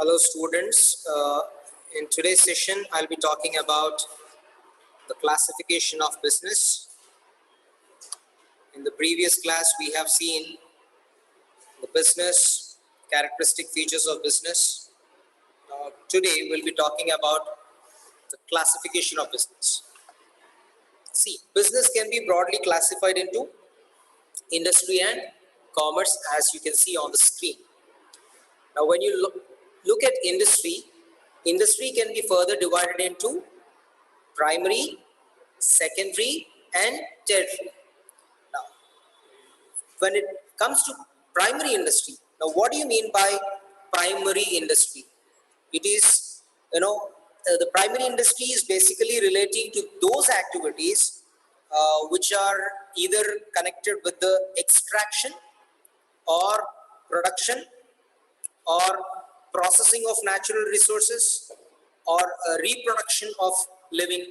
Hello students, in today's session I'll be talking about the classification of business. In the previous class we have seen the business, characteristic features of business. Today we'll be talking about the classification of business. See, business can be broadly classified into industry and commerce, as you can see on the screen. Now when you look at industry can be further divided into primary, secondary and tertiary. Now, when it comes to primary industry, now what do you mean by primary industry? It is, the primary industry is basically relating to those activities which are either connected with the extraction or production or processing of natural resources or reproduction of living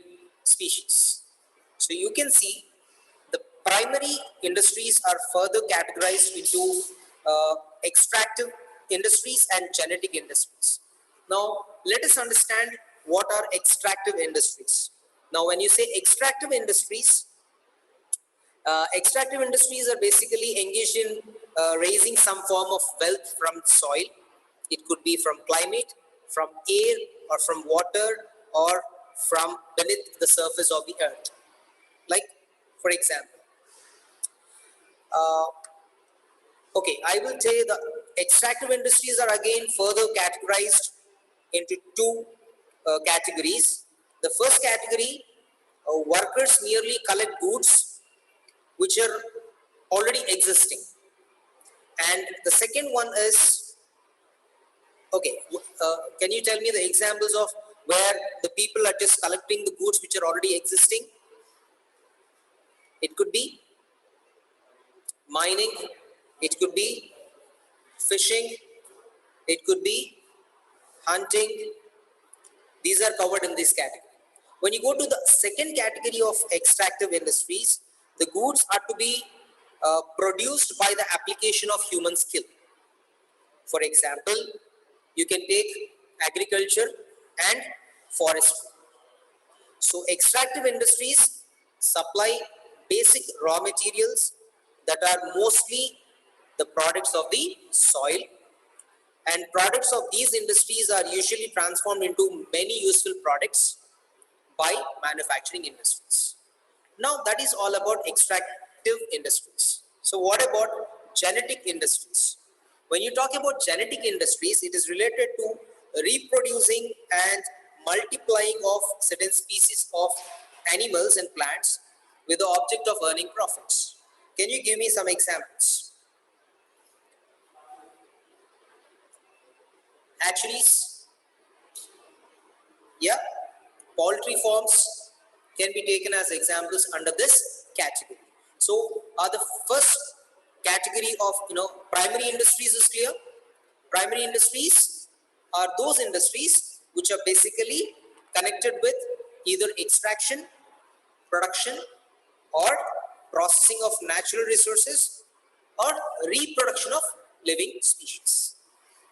species. So you can see the primary industries are further categorized into extractive industries and genetic industries. Now let us understand what are extractive industries. Now when you say extractive industries are basically engaged in raising some form of wealth from soil. It could be from climate, from air, or from water, or from beneath the surface of the earth. Like, for example, I will say the extractive industries are again further categorized into two categories. The first category, workers merely collect goods which are already existing. And the second one is, can you tell me the examples of where the people are just collecting the goods which are already existing? It could be mining, it could be fishing, it could be hunting. These are covered in this category. When you go to the second category of extractive industries, the goods are to be produced by the application of human skill. For example, you can take agriculture and forestry. So extractive industries supply basic raw materials that are mostly the products of the soil, and products of these industries are usually transformed into many useful products by manufacturing industries. Now that is all about extractive industries. So what about genetic industries? When you talk about genetic industries, it is related to reproducing and multiplying of certain species of animals and plants with the object of earning profits. Can you give me some examples? Hatcheries, yeah, poultry farms can be taken as examples under this category. So the first category of primary industries is clear. Primary industries are those industries which are basically connected with either extraction, production, or processing of natural resources or reproduction of living species.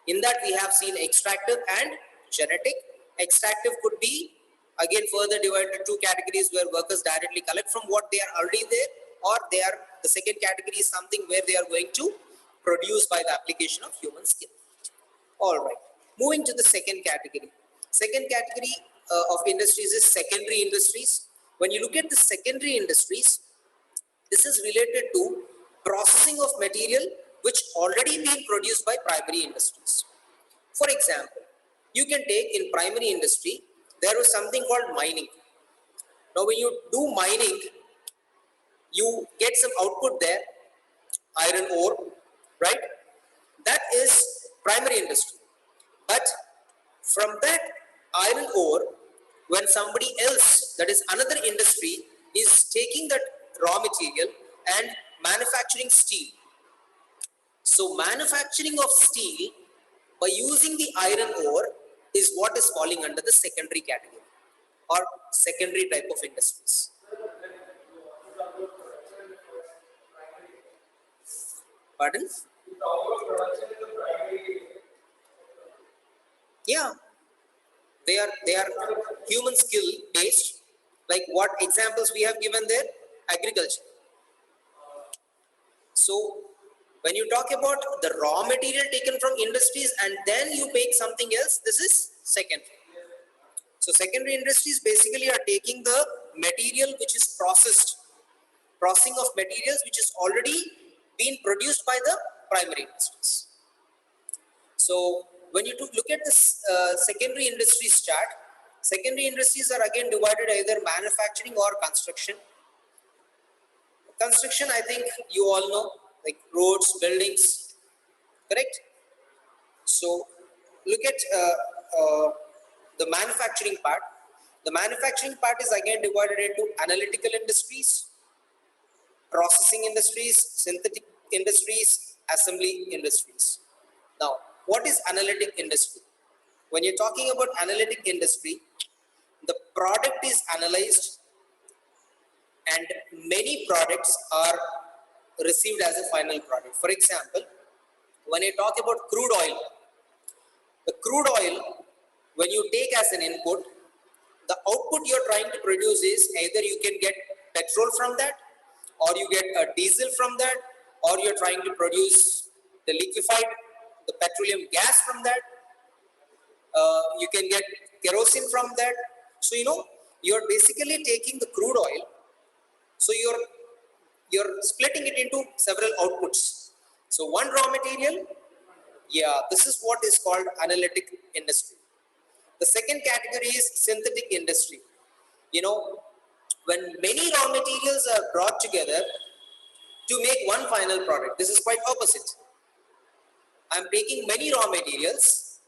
In that we have seen extractive and genetic. Extractive could be again further divided into two categories where workers directly collect from what they are already there, or the second category is something where they are going to produce by the application of human skill. All right, moving to the second category. Second category of industries is secondary industries. When you look at the secondary industries, this is related to processing of material which already been produced by primary industries. For example, you can take in primary industry, there was something called mining. Now when you do mining, you get some output there, iron ore, right? That is primary industry. But from that iron ore, when somebody else, that is another industry, is taking that raw material and manufacturing steel. So manufacturing of steel by using the iron ore is what is falling under the secondary category or secondary type of industries. Pardon? Yeah, they are human skill based, like what examples we have given there. Agriculture. So when you talk about the raw material taken from industries and then you make something else, this is secondary. So secondary industries basically are taking the material which is processing of materials which is already been produced by the primary industries. So when you look at this secondary industries chart, secondary industries are again divided either manufacturing or construction. Construction, I think you all know, like roads, buildings, correct? So look at the manufacturing part. The manufacturing part is again divided into analytical industries, processing industries, synthetic industries, assembly industries. Now, what is analytic industry? When you're talking about analytic industry, the product is analyzed and many products are received as a final product. For example, when you talk about crude oil, the crude oil, when you take as an input, the output you're trying to produce is either you can get petrol from that, or you get a diesel from that, or you're trying to produce the liquefied, the petroleum gas from that. You can get kerosene from that. So you're basically taking the crude oil. So you're splitting it into several outputs. So one raw material, yeah, this is what is called analytic industry. The second category is synthetic industry. When many raw materials are brought together to make one final product, this is quite opposite. I'm taking many raw materials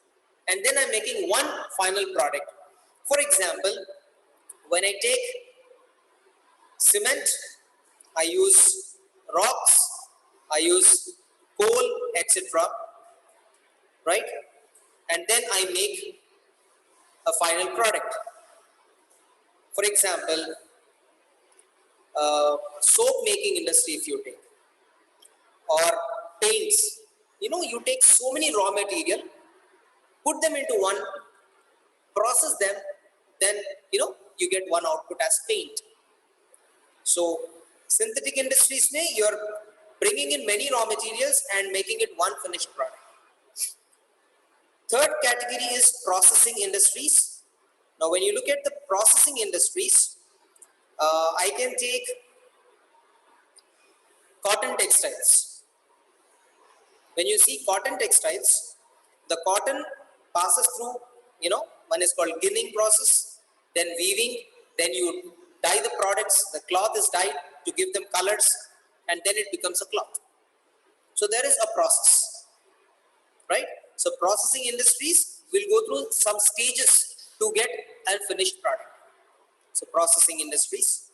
and then I'm making one final product. For example, when I take cement, I use rocks, I use coal, etc. Right? And then I make a final product. For example, soap making industry, if you take, or paints, you take so many raw material, put them into one, process them, then you get one output as paint. So synthetic industries, you're bringing in many raw materials and making it one finished product. Third category is processing industries. Now when you look at the processing industries, I can take cotton textiles. When you see cotton textiles, the cotton passes through, one is called ginning process, then weaving, then you dye the products, the cloth is dyed to give them colors, and then it becomes a cloth. So there is a process, right? So processing industries will go through some stages to get a finished product. So processing industries.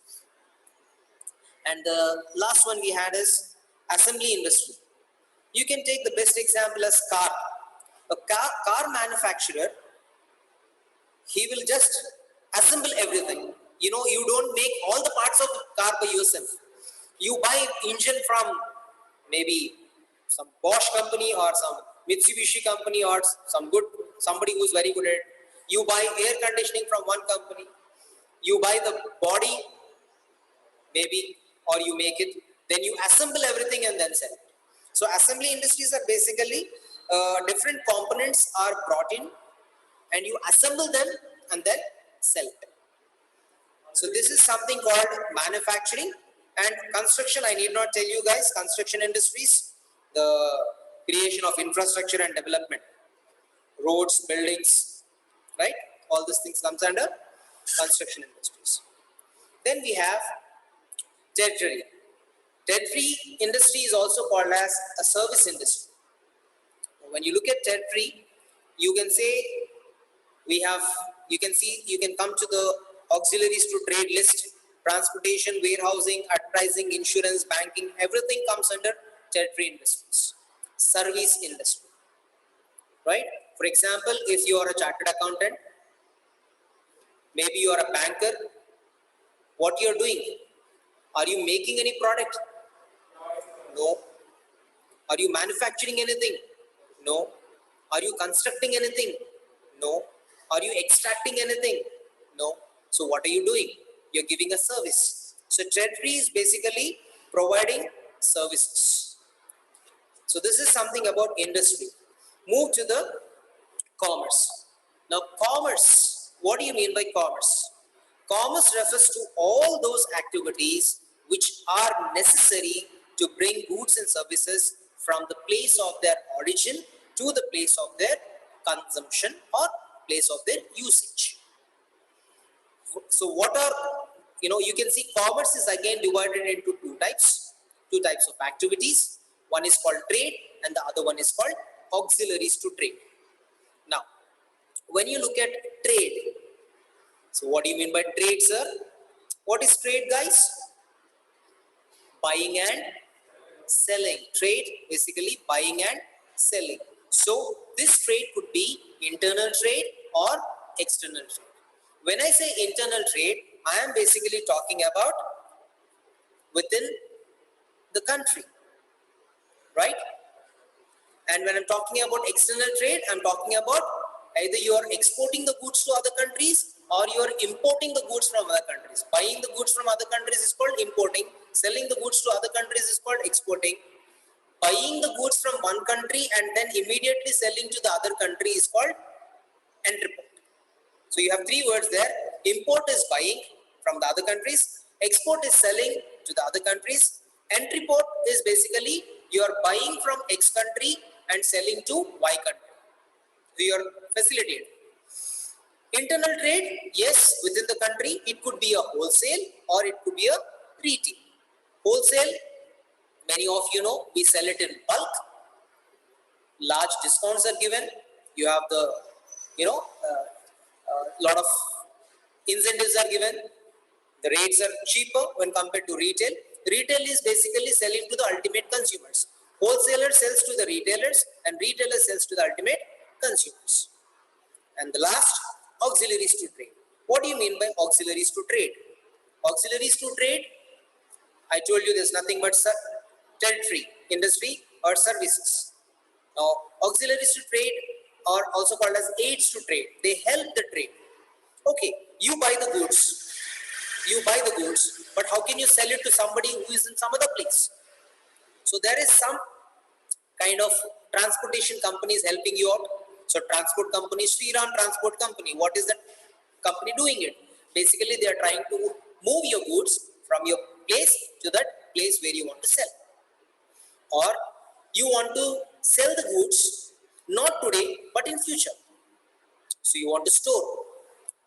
And the last one we had is assembly industry. You can take the best example as car. A car manufacturer, he will just assemble everything. You don't make all the parts of the car by yourself. You buy engine from maybe some Bosch company or some Mitsubishi company or somebody who's very good at it. You buy air conditioning from one company. You buy the body, maybe, or you make it. Then you assemble everything and then sell it. So assembly industries are basically different components are brought in and you assemble them and then sell it. So this is something called manufacturing. And construction, I need not tell you guys, construction industries, the creation of infrastructure and development, roads, buildings, right? All these things comes under construction industries. Then we have territory. Territory industry is also called as a service industry. When you look at territory, you can say you can come to the auxiliaries to trade list, transportation, warehousing, advertising, insurance, banking, everything comes under territory industries. Service industry, right? For example, if you are a chartered accountant, maybe you are a banker, what you are doing? Are you making any product? No. Are you manufacturing anything? No. Are you constructing anything? No. Are you extracting anything? No. So what are you doing? You're giving a service. So treasury is basically providing services. So this is something about industry. Move to the commerce. Now commerce, what do you mean by commerce? Commerce refers to all those activities which are necessary to bring goods and services from the place of their origin to the place of their consumption or place of their usage. So what are, you can see commerce is again divided into two types of activities. One is called trade and the other one is called auxiliaries to trade. Now, when you look at trade, so what do you mean by trade, sir? What is trade, guys? Buying and selling. Trade, basically buying and selling. So this trade could be internal trade or external trade. When I say internal trade, I am basically talking about within the country, right? And when I'm talking about external trade, I'm talking about either you are exporting the goods to other countries or you are importing the goods from other countries. Buying the goods from other countries is called importing. Selling the goods to other countries is called exporting. Buying the goods from one country and then immediately selling to the other country is called entrepot. So you have three words there. Import is buying from the other countries. Export is selling to the other countries. Entrepot is basically you are buying from X country and selling to Y country. So you are facilitated. Internal trade, yes, within the country, it could be a wholesale or it could be a retail. Wholesale, many of you know, we sell it in bulk. Large discounts are given. You have the, lot of incentives are given. The rates are cheaper when compared to retail. Retail is basically selling to the ultimate consumers. Wholesaler sells to the retailers and retailer sells to the ultimate consumers. And the last, auxiliaries to trade. What do you mean by auxiliaries to trade? Auxiliaries to trade, I told you there's nothing but territory, industry or services. Now, auxiliaries to trade are also called as aids to trade. They help the trade. Okay, you buy the goods, but how can you sell it to somebody who is in some other place? So there is some kind of transportation companies helping you out. So transport company, Sriram Transport Company, what is that company doing it? Basically, they are trying to move your goods from your place to that place where you want to sell. Or you want to sell the goods not today but in future. So you want to store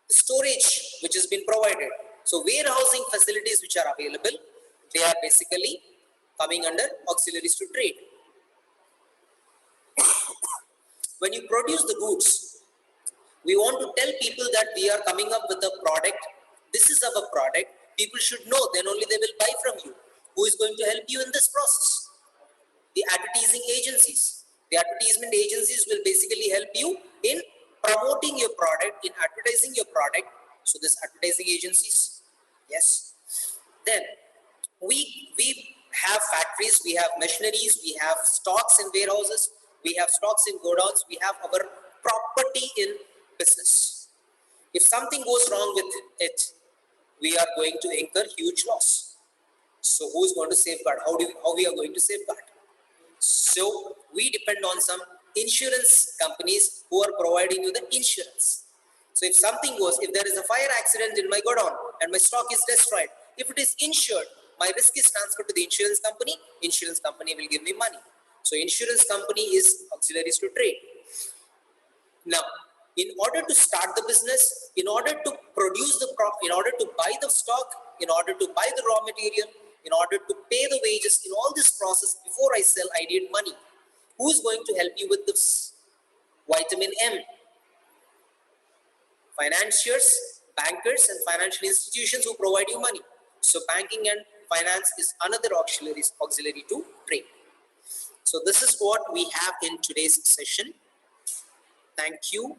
the storage which has been provided. So warehousing facilities which are available, they are basically coming under auxiliaries to trade. When you produce the goods, we want to tell people that we are coming up with a product. This is our product. People should know, then only they will buy from you. Who is going to help you in this process? The advertising agencies. The advertisement agencies will basically help you in promoting your product, in advertising your product. So this advertising agencies, yes. Then we have factories, we have machineries, we have stocks in warehouses, we have stocks in godowns, we have our property in business. If something goes wrong with it, we are going to incur huge loss. So who is going to safeguard? How we are going to safeguard? So we depend on some insurance companies who are providing you the insurance. So if something goes, if there is a fire accident in my godown and my stock is destroyed, if it is insured, my risk is transferred to the insurance company will give me money. So insurance company is auxiliaries to trade. Now, in order to start the business, in order to produce the crop, in order to buy the stock, in order to buy the raw material, in order to pay the wages, in all this process, before I sell, I need money. Who is going to help you with this? Vitamin M. Financiers, bankers, and financial institutions who provide you money. So banking and finance is another auxiliary to trade. So this is what we have in today's session. Thank you.